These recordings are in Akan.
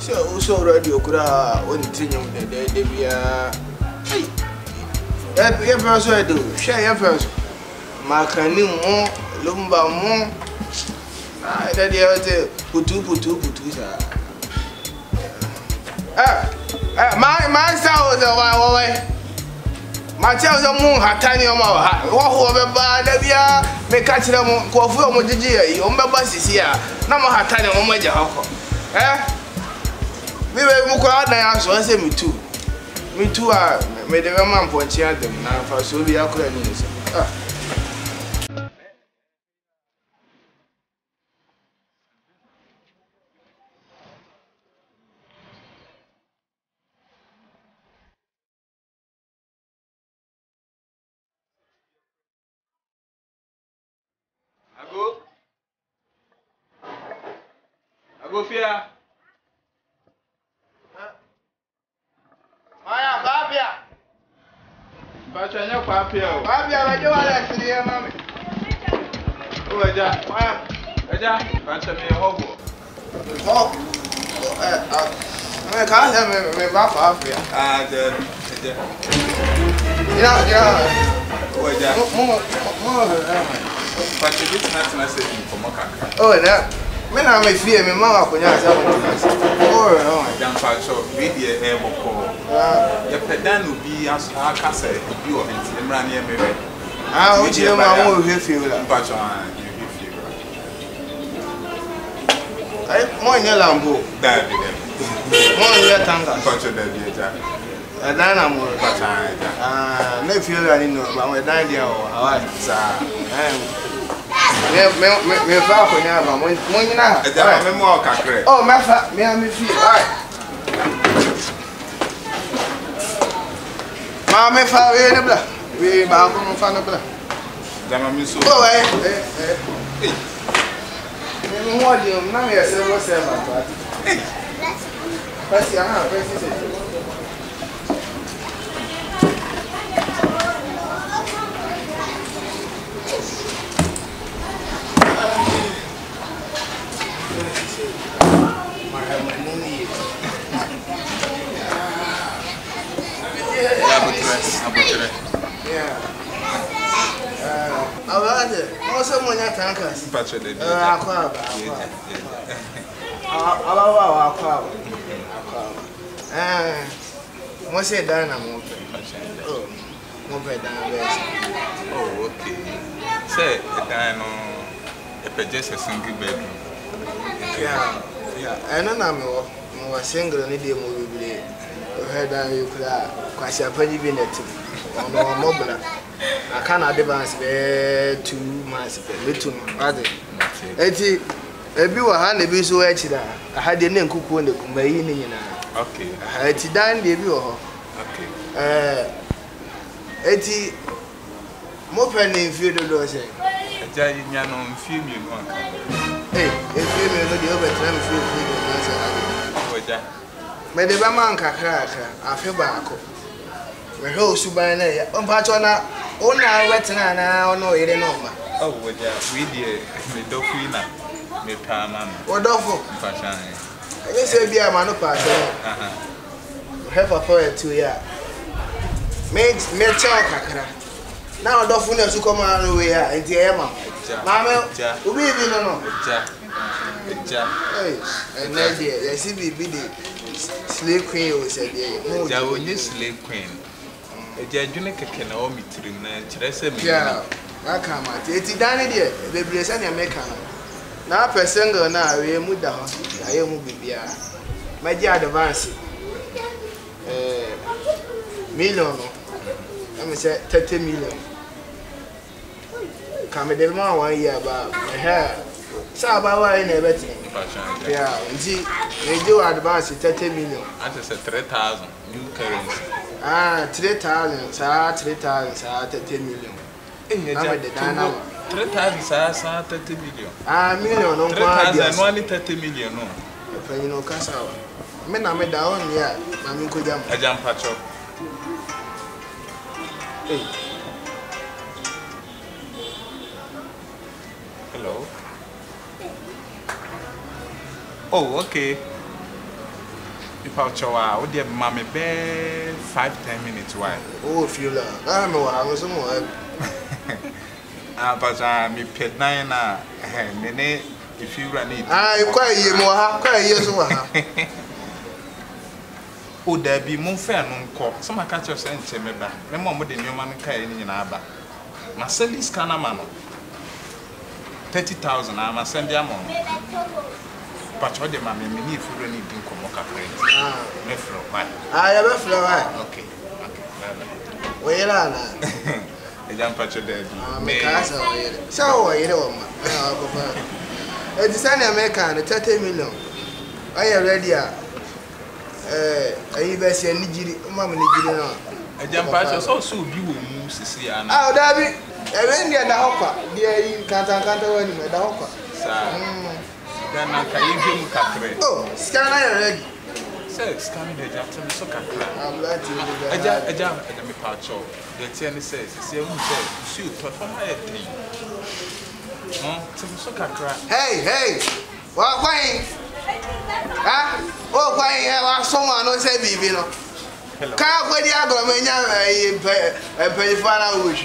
So radio could only tell you that they be a person I do. Share your person. Macanimu, Lumba Mo. I that the other putu. My sound was a while away. My child was a moon had tiny on my hat. What over by the via may catch them for Mojiji, on my bus is here. No more had tiny on my job. We were Mukwada now, so I say me too. Me too, I made a man for them now for Sylvia Cleanings. I go fear. Maya, Babia. But I know Papia. Babia, I do like to hear mammy. Oh, Aja, answer me a hobo. I can't have me back Papia. But you didn't have to message for Moka. Oh, that. Men are my fear, my mama, when I was down for really a hair before. Your pedan will be as I can say, you are in Rania. I would you my own feel but I more in your lambo. That more in your tanga. But and then I'm but I may feel I didn't know about my idea or how I me fa ko nya ba mo nyina e da me mo kakre oh me fa me am fi ai ma me fa we ne bla we ba ko mo fa ne bla da ma mi so oh eh me mo di na me se ro se ba ta pasi ana pasi se also money tankers. What's it done? Oh, okay. Say, a just a single bedroom. Yeah, and I'm more single and idiom will be heard that you could quite a penny binnet on mobile. I can't advance 2 months. Little rather. Eti, a view a hand be so etched. I had the name cook when the Kumaini. Okay. Eti dan the view. Okay. Eti, more penny in field of those. A giant young film you want. Hey, if you know the overtime field, may the Baman crack, I feel back. We hold Subana on Patona. Oh, now, what's now? No, it ain't over. Oh, we dear, me do queen, me palm. What awful? I say, be a man of passion. Have a poet 2 years. Made me talk. Now, the phone to come out of the way and the Emma. Mamma, who be no. Hey, and then the CBB slave queen was said, there was slave queen. A judgment can all meet to the yeah, I come at it. Danny, the Brazilian American. Now, per single now, we moved the hospital. I am moving. My dear advance million. I'm say 30 million. Come with the man 1 year about my hair. So, about why everything. Yeah, see, they do advance 30 million. I just said 3,000 new currency. 3,000, 30 million. 3,000, 30 million. Million, no, 30 million. No, you know, Casawa. Men are down here. I'm going to jump patch up. Hello. Oh, okay. If I chow, would you mammy bear 5-10 minutes? Why? Oh, feel like I know I was more. But me pet 9 and if you run it. I quite you more, quite years. Would there be more fair non court? Some catch your sense, remember. No more than your man carrying in Abba. Marcelis Canamano 30,000. I'm a send them on. But what the mammy mean if you really think of Mocha friends? I have a flower. Okay. Where are you? A jump at your dad. So, you know, it's an American 30 million. I am ready. I even see a Nigerian mamma Nigerian. A jump at your so you will move to see. Oh, David, I went near the hopper. Dear, you can't win with the hopper. Then I can give him Catherine. Oh, scan I ready. Say, scan the jump to me so I'm glad to a jump at the patch. The tennis says, see, shoot, perform my thing. Hey, what why? Oh, why someone don't say, baby, no. Can't put the other pay for our wish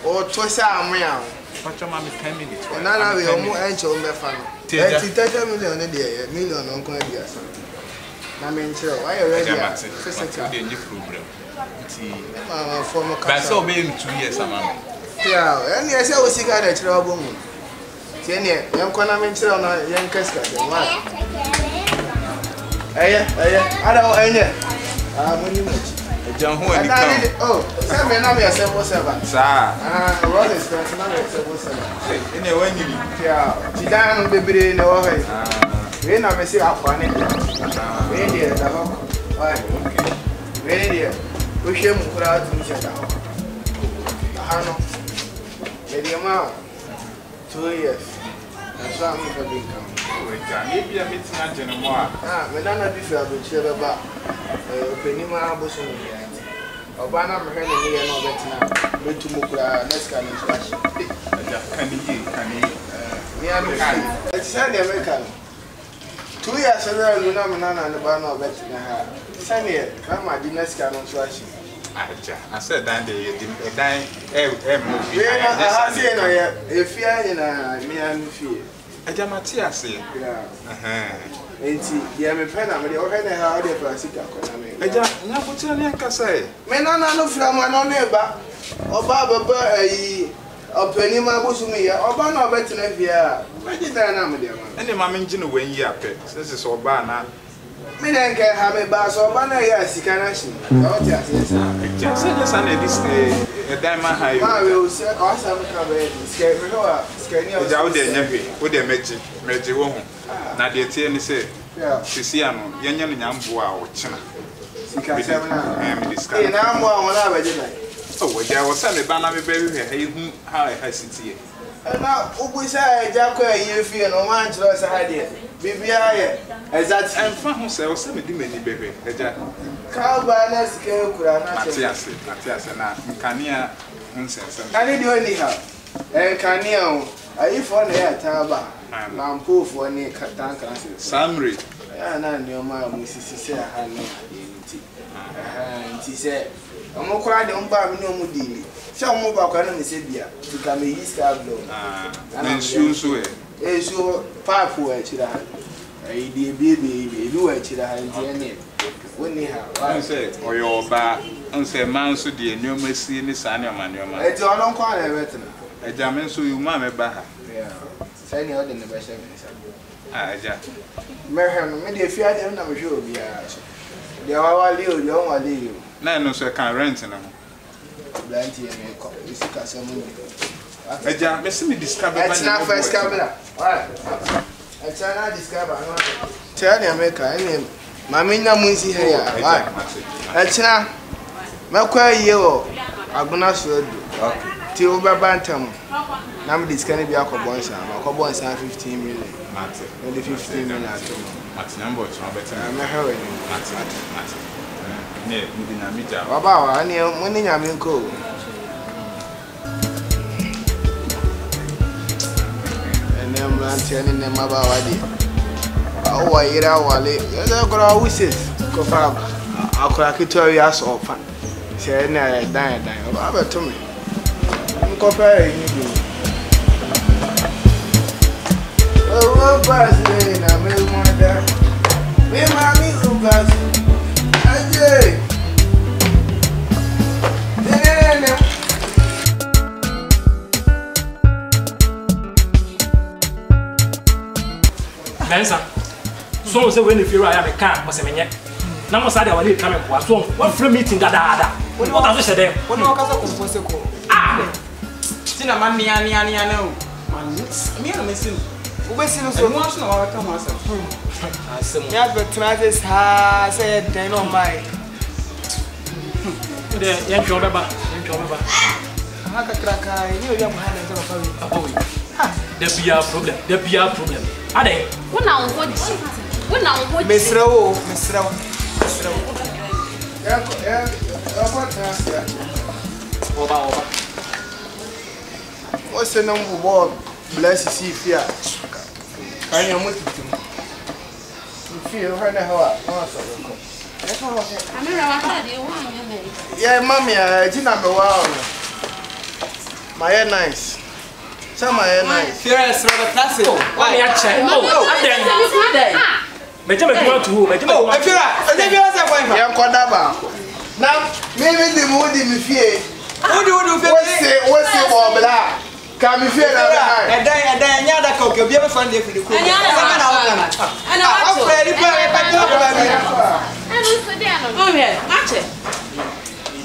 or twice I'm real. But your mammy 10 minutes. And now we are more anxious on the family. 30 million a day, million on Congress. I mean, why are you ready? Physical problem. But so being 2 years, yeah, and yes, I was sick at a trouble. Tenny, young Conamental on a young casket. I don't know. John, oh, send me a number 77. Sir, what is that number 77? Anyway, yeah, she died on the baby in the way. We never see our funny. We did the hawk. Why? We did. We should put out to each other. I know. Maybe a mouth. 2 years. That's why I'm for big come. Maybe a meeting at Genoa. We don't know if you have a chill about Penima Bosom. Obana, I'm hearing me and all that now. Wait to Mukra, let's come and smash. Can you? It's Sunday American. 2 years ago, you know, Nana and the banner of Betina. Sunday, come at the next cannon swash. I said, Dandy, a dying movie. I say, if you are in a mere fear. A Jamatia say, ain't he? You have a pen, I'm already how they classic. I just never tell you, say, men are not from one neighbor or Baba or Penima Busumia or Bana Betina. Why did I know them? And the mamma engine when you are pet, this is all banner. Me don't care how many bars or banner yes, you can actually. Just say this and this a diamond high. I will say, awesome, scare me. Out there, with the magic woman. Now, the TN say, Siciano, Yan or China. I'm discussing now more when I did. Oh, there was a banner baby, how I had city. And now, who say, Jack, you feel no one to us idea. Baby, as that and found himself some many baby. Cowbanners came Matthias, and Cania, nonsense. I didn't do anyhow. And Cania, I found a taba, I'm poor for any tank. Summary. And your mother, Mrs. Cicera, had no identity. And she said, I'm not quite on Barbie no Mudini. Some more about Canamisabia to come a East Cablo. And shoes away. It's your powerful actually. I did baby, you actually had it. When they have, I said, or your bar, and say, man, so dear, no mercy in the sun, your man, your man. It's all on quite a veteran. A German, so you mamma baha. Yeah, send you out in the best evidence. I just Merham, maybe if you had them, I'm sure be asked. They are all you, you don't want to leave. No, so I can't rent them. Plenty and make up. You see, some I just me discover. It's not first camera. Why? I try to discover. Tell the American. Mamina Munsi here. I try. Macquarie, I'm going to show you. Till Bantam. Now, this can be a cobonsa. My cobonsa 15 million. Only 15 million. What's number? I'm a hurry. Baba, I need money. I'm in cold. And then I'm telling them about it. Oh, I hear our late. You're going to wishes. Kofa akora kito ya so fa. Se na dan. Ba to me. Kofa yi ni. Oh, pass na me mother. Me mami who pass. Aje. Nansa. So say when if you are a car, was a minute. Now, what's that? I will come and was one free meeting that. What does it say them? What no cause of ah, Tina man, no. Me, I'm missing. We're seeing so much now. I come myself. Yeah, but tonight ha said, then on my. The young driver. Haka kraka, you young hand and there be a problem. Are they? What now? Misro. What's the number one? Bless you, see fear. I am with you. You feel her now. Yeah, mommy, I didn't have a wow. My hair nice. Some my hair nice. Here is rather classic. Why are you? Now, maybe the mood in the fear. What's the wobble? Come if you're not a day, another cook, you'll be able to find the food. And I'm ready for oh, yeah, match it.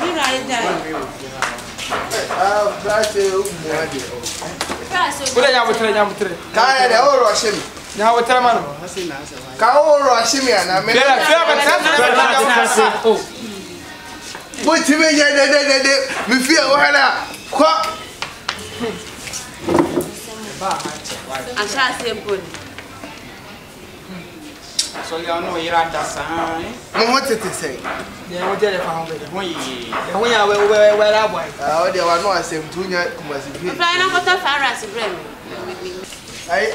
You write down. What are you telling you? Can't all rush him. Now, what time? Cow rush him, and I mean, what you mean? We feel what? I shall say good. So you know you're at that sign. What did they say? Yeah, what did I found it? When I where I went. Oh, there were no same junior. Flying out of Farras, Hey,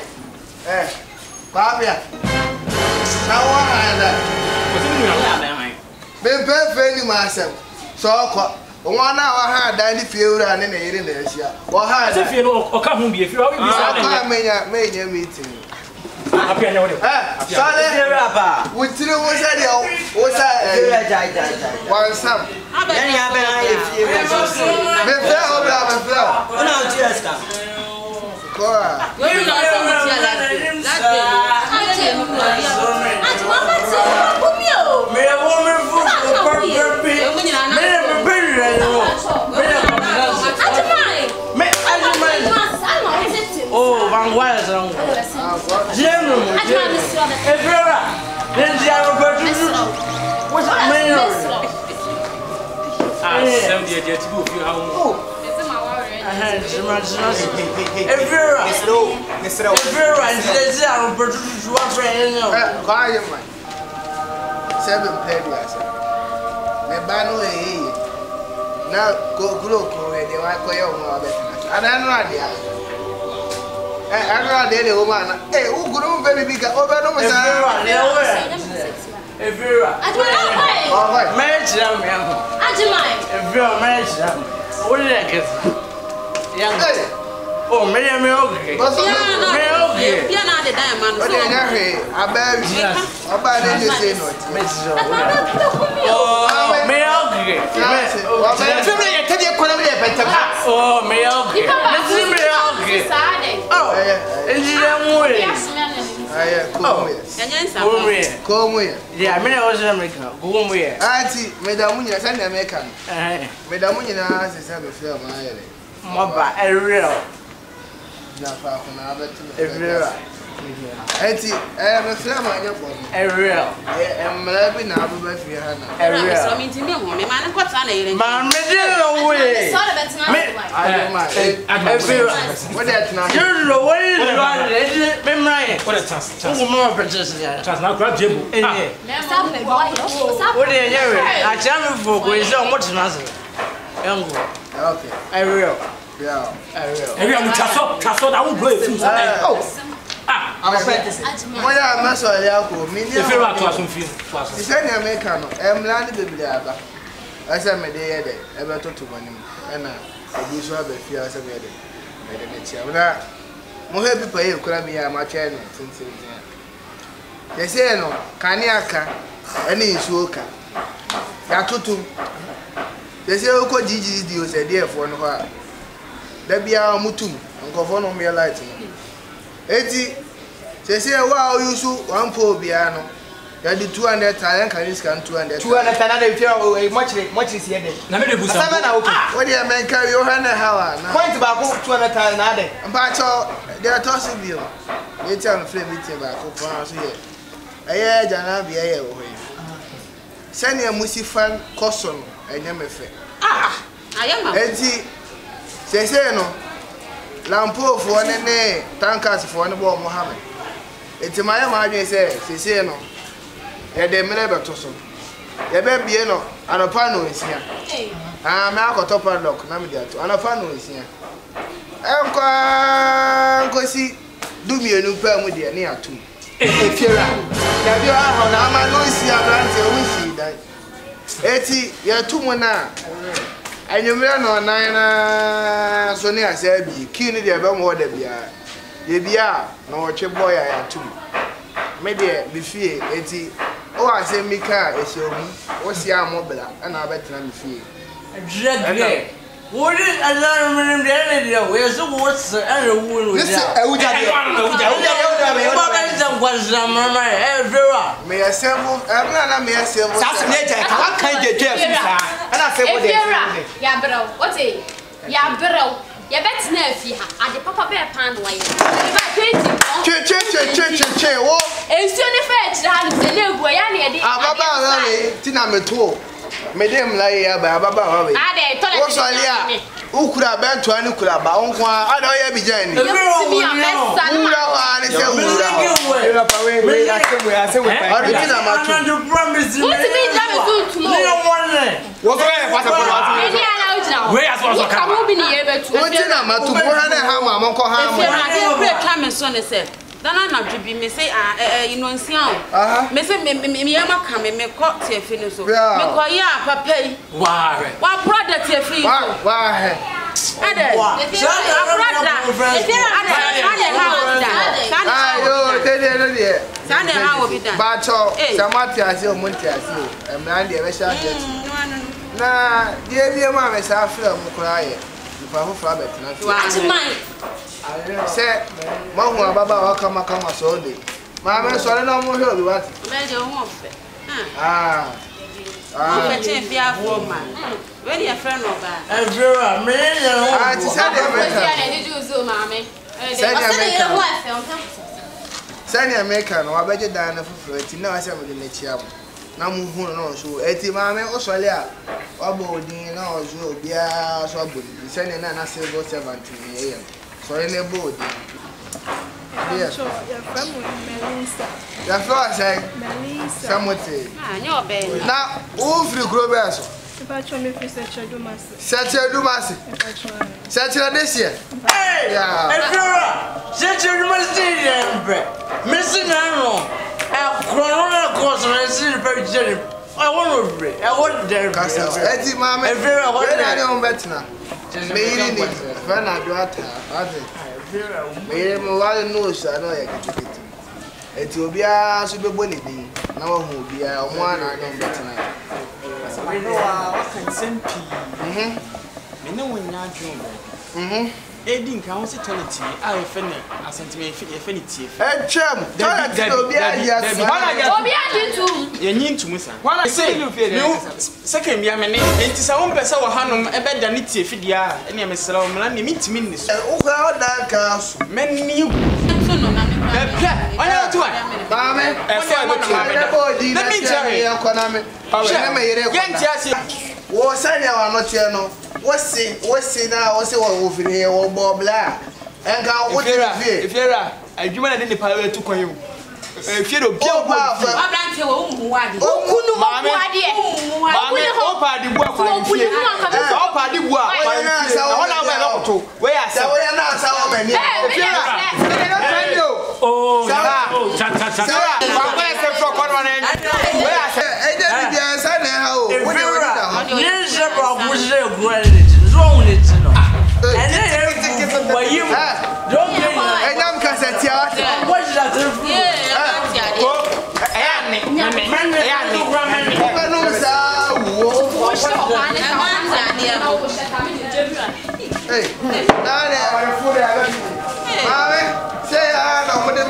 Pabia. Now, what I had been perfect myself. So, 1 hour had any few and in the Indonesia. What had if you know or come be if you are made a meeting? With 3 was one some. Oh, Van Wires on General. Then the Albert. What's that man? I send you to you how. I don't know woman. Hey, who could very big over no if you're marriage, if you're married, what did I get? Young. Oh, Mary, okay. You're not the diamond. I bet you. I bet you say no. Oh, may okay. Oh, may okay. Oh, and you come here. Yeah, I mean, I was American. Go here. Auntie, Madame Munya, send American. Madame Munya is having a film. Mobile, a real. Auntie, I have a film on your body. A real. I'm loving now, but we have a real. I mean, to me, man, what's on it? Man, way. I don't mind. What that's not. You're the way you are. Memory. What a chance. More purchase. Now grab Jim. What are you? I tell you for going so much massive. Okay. I will. Yeah, I will. Every time we cast up, I won't go. Oh, Moya maso ya ko mi ni. If you are to some film. Is any American no emla ni bebele aba. Asa me de ye de e be to bani mu. Na obi so aba fi asa me de. Me de me tia. Na mo he bi pa ye kura mi ya ma twa no tintin. Ye say no kani aka ani nsuo ka. Ya tutu. Ye say ko GGD o say dey for no ha. Da bia mutum nkofo no me light no. Eti say wa o yusu 1 po bia no. Ya di 200 tan kan scan 200. 200 tan na dey fear much is here dey. Na me dey busa. Asa na okay. What dey men carry your hand hawa na. Point ba ko 200 tan na dey. Mpa cho dey toss bio. Ye ti am frame meeting ba ko fa so ye. Eye jana bia ye wo yi. Sani amusifan koso no enye mefe. Ayama. Enti say no. Lampo fo ne tankers fo ne bo Muhammad. Enti maye ma adwen say no. Ye de mele beto so. Ye be bie no anopa no nsia. Me akoto padlock na me dia to. Anopa no nsia. Nkosi dumienu pa mu de ne atum. Efiera. Ya bi ha na ama no nsia brante o nsi dai. Eti ye tumu na anyumre no nan na so ne asa bi ki ni de be mo da bia. Ye bia na o twe boy ya tum. Me de bi fie eti o ase mika ehiomu o si amobla na abetena mi fie Drag what is alarm de we so what's and wu this ewuja de me assemble na me assemble sasa ne ja ka kan je je afisa ana assemble de ya bro what e ya bro ya betina afi ha ade papa be pan no ayi ba 20 che wo ensu ne fa chira no se na egu ya na de ababa na le tina meto me dem la ya ba ababa wa we ade to wo so alia ukura bento ani kura ba onko ada ya bijan ni ura wa ni se ura pa we assemble pa original matu what me jam to wo so e kwasa kwa ni ala ojina We as well ka mo bi ni ye betu original matu ko ha na ha ma mo ko ha ma ade pre twa me so ne se dana na dwebi me say inonsia o me say me yama ka me ko tiefi no so me ko ya papa yi Wa brother tiefi so wa he ade ayo tede no de sane ha wo bi dan ba cho samati ase o monti ase o emran de be sha jet na die bie ma me sa afra mu kura ye ifa ho fra betina se ma hu ababa wa kama so de ma me so le no mo he obi wat be je ho fe ah che fi afo ma we dey friend no ba Everyone, me ti sa de America ni juzo ma me Sani America no abeje dan na fufuro ti na wase mo de na chia mo na mu hu no so eti ma me o sole a obo odin na ozo obia so abo ni sani na civil servant ni ye so ne bo odin So, your family Melissa. ya flo say Melissa. samote nyo be na o free grow be so If I try me for such a dumasi. Seche dumasi If I try. seche this year Hey! Yeah. Everyone! Set your machine there, Missing Arnold. Corona course, and I see the very jelly. I want to break. I want there. eti ma me Everyone, what we na are de on betina me yiri ni fa na do ata ate me mo wa no sha no ye kitikiti eti obia so bebo ni din na wo hu obia omo ana no betina we know what can sempi me no wonya dwon edi nka ho se toilet a e fe ne asentime e fe ne tie etwem toilet obia ya obia dintu ye nyintum sa wana say second bia me ne enti sa won pese wo hanom e be da ne tie fidia e ne me sra wo mla ne mitimi ni so ukra oda ka so menni no na me bepia onya to ba me e so e be na body na me ya kona me na me yere ye ntia se wo sanya wa no tie no wosi na wosi wo firi wo bobla enka wo tie Ifera adwuma na de nipa we tu kwan Ifera obi o ba abrante wo mu wade okunu wo wade okunu ho pa di bu akwa ifie o pa di bu akwa ifie ona ba ba koto we ya sa we na sa wo mani Ifera Oh,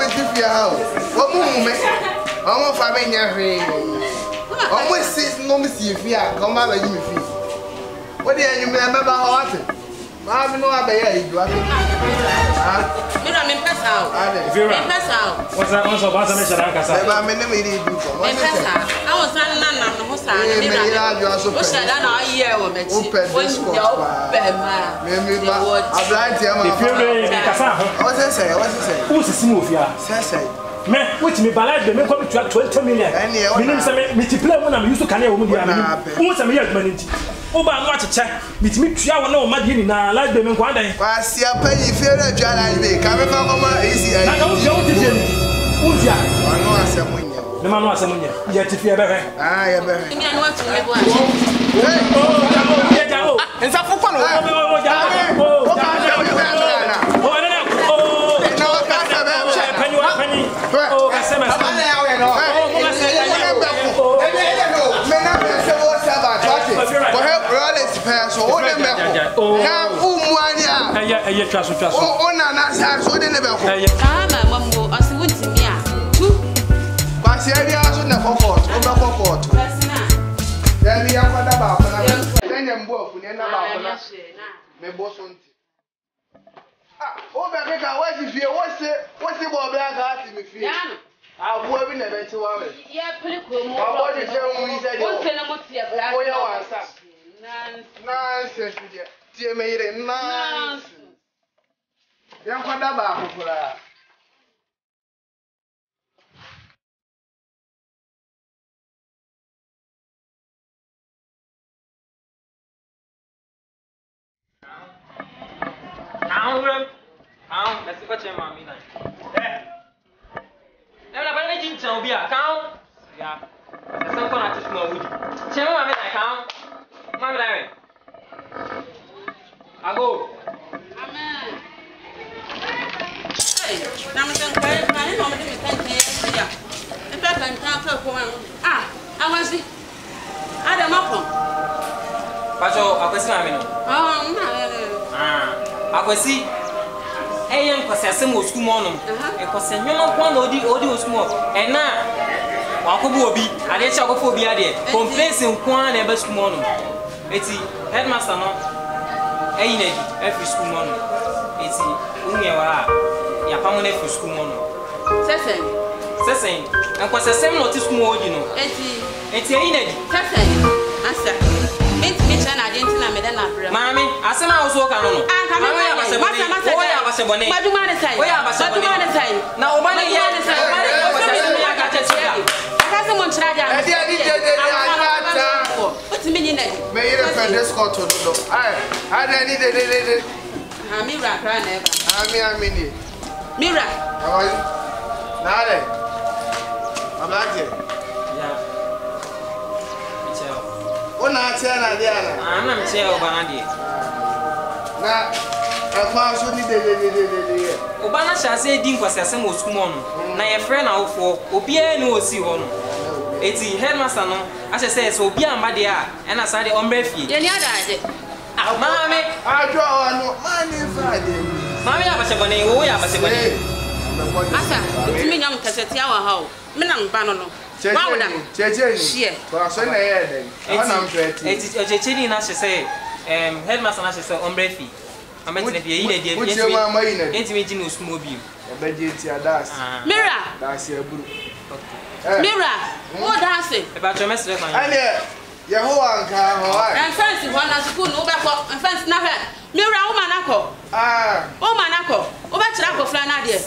fifia how. Omu me. Omo fa me nya hwe. Omo sis no me si fia, come ba yi me fi. What dey you me ba ho ate? Ma me no abeya idu ate. Ah. Me no me pesa o. Me pesa o. What's that? What's about to me shara kasa? Ba me no me dey do ko. Me pesa. I was na no ho sa na me ra. O shara na aye wo me chi. Won dey o be ma. Me ba. Ablante ma. The fury kasa. What's say? Who is simu ofia? Say. Me which me balance me come to 20 million. Me say me multiply mo na me use to kane wo mu dia me. Who say me yet man nti. Oba no acheche mitimi tua wo na o made ni na like be me kwa dan. Kwa sia pa yi fere adwala ni be. Ka me fa ko ma easy ai. Na ka wo tia wo tifie ni. Wo tia. Ano asemo nya. Me ma no asemo nya. Ye tifie be he. Ah ye be he. Me anu atu me bo a. Oh, ja mo ye ja o. Ensa fukwa no. Oh, ja. Oh, ja. Oh, na. Oh. Na wa ka sa be. Penny. Oh, ka se ma. Abana ya we no. Oh, mo ka se ya. Me na me se wo sa ba twati. Ko he rollers pass so wo de me ko. Na umu ani a. Eye twaso. O na na sa so de ne be ko. Ah ma mambo asi wuntimi a. Tu. Ba se ria so na kokot. O be kokot. Pasina. Ya bi ya kwada ba ko na. Nya mbo afu ne na ba ko na. Me bo so nti. Ah, o be ke ka wa si fie wo se bo be aka ati me fie. Abuwa bi na be ti wa we. Ya pele ko mo. Babo de se mu yi se de. O se na mo tie bra. O ya wa sa. Nonsense. Tie me yire nonsense. Yan kwada ba akukura. Let's go check mommy now. Na ba me jin chan obi a kan. Ya. Se san ko na ti small wood. Che mommy na kan. Mommy na we. Ago. Amen. Hey, na me san kai kai no me de kan tie ya. E fa kan ta ka ko man. Ah, awansi. Ada mako. Pacho, akwesi mami no. Akwesi. Eyan kwase asem osku mo no. E kwase nwono kwa na odi osku mo. E na wakobu obi, ade cha akofo obi ade. Complaints nkwa na ebe sku mo no. Eti headmaster no. Eyin edi every school mo no. Eti unye wa ya pamo na every school mo no. Sesen. En kwase asem no ti sku mo odi no. Eti eyin edi. Sesen. Asa. Me chana de ntina me da na bra. Mami, asema wo so ka no no. Mami ya base bone. Wo ya base bone. Maduma ne sai. Wo ya base bone. Maduma ne sai. Na obane ya ne sai. Obane ya base ya ka chechi. Akase mo nchira dia. De ata. What me ni na? Me yire fa de scott do. Ai, ada ni de. Ha mira kra na eba. Ami ni. Mira. Awai. Nare. Ablaje. Ya. Ona atia na dia na. Na mche obana die. Na afa so ni de. Obana shase di nkwase asem oskumo no. Na ye frɛ na wofo, obi a ni osi ho no. Eti headmaster no, ahye say so obi amba de a, ɛna sa de ombre fie. Ye ni ada ade. Mami, ajo ano, mani Friday. Mami ya base bone, wo ya base bone. Asa, utimi nyam kaseti awa ha o. Me na mba no no. Cheche. Shie. Kwa so na ye den. Ana mfeti. Eti cheche ni na say headmaster na say ombre fee. Ameti fie yi na die. Uche ma ma yi na. Enti me ji no school obi. Obeje ti adas. Mira. Das ya buru. Mira. Wo dance. E ba tro mestre kan. Ane Yehowa nka ho ai. En fancy ho na school no be ko. En fancy na he. Mira wo manako. Wo manako. Wo be kira ko fla na de.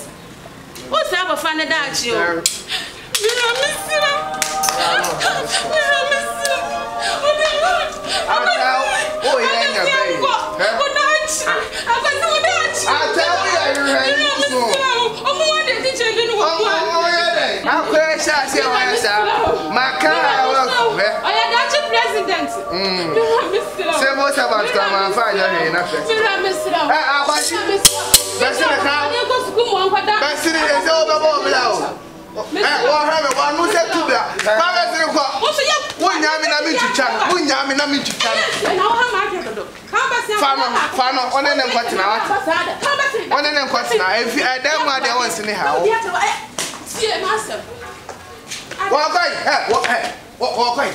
Wo sa ko fla na da chi o. Mira misira. Oh yeah, yeah, baby. One who said to that. One yamina me to chat. One yamina me to chat. Fano, on an empty now. On an empty now. If I damn what they want in the house. See, master. Walk away.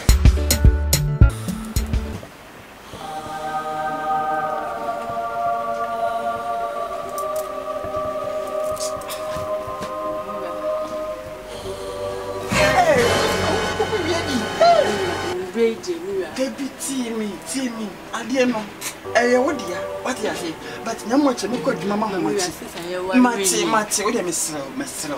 Baby, Timmy, Adiano. What dear, what you say? But no much of me could Mamma Mati, what I miss, Mr.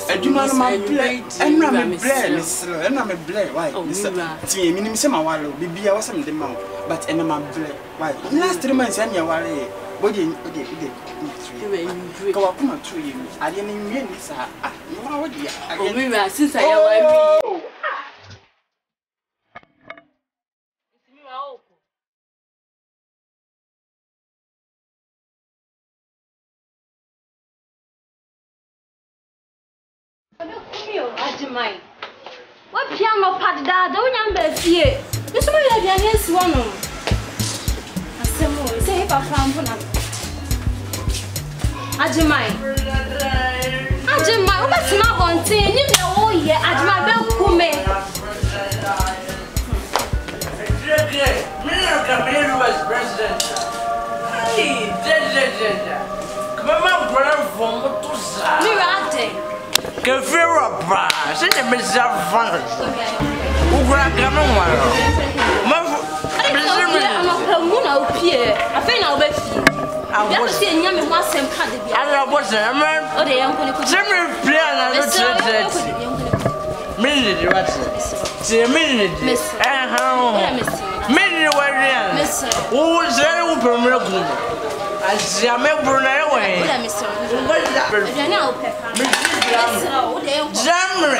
I do not my blade, and I'm a blade, and I'm a blade. Why, Mr. Timmy, Mr. Wallow, be awesome the mouth, but and I'm a blade. Why, last 3 months, and you're worried. What did you go up to you? I didn't mean this. Since I am. Ajimai. What piano pad da don't you see? This way against one. Asemo, say if I found one. Ajimai. Ajimai, what's my one thing? You know, oh yeah, Ajimai, don't come in. Miller was president. Hey, come on, brother, from what to say? Kefira bra, say the Mr. Fun. Who grab them on? I think I'll be I was saying, young man, some card. I was a man. Oh, the young people. Semi play and I don't say minute, what? Say a minute, Miss. And how? Minute, where Miss. Who was there open? I see a member away. What is that? Jammer.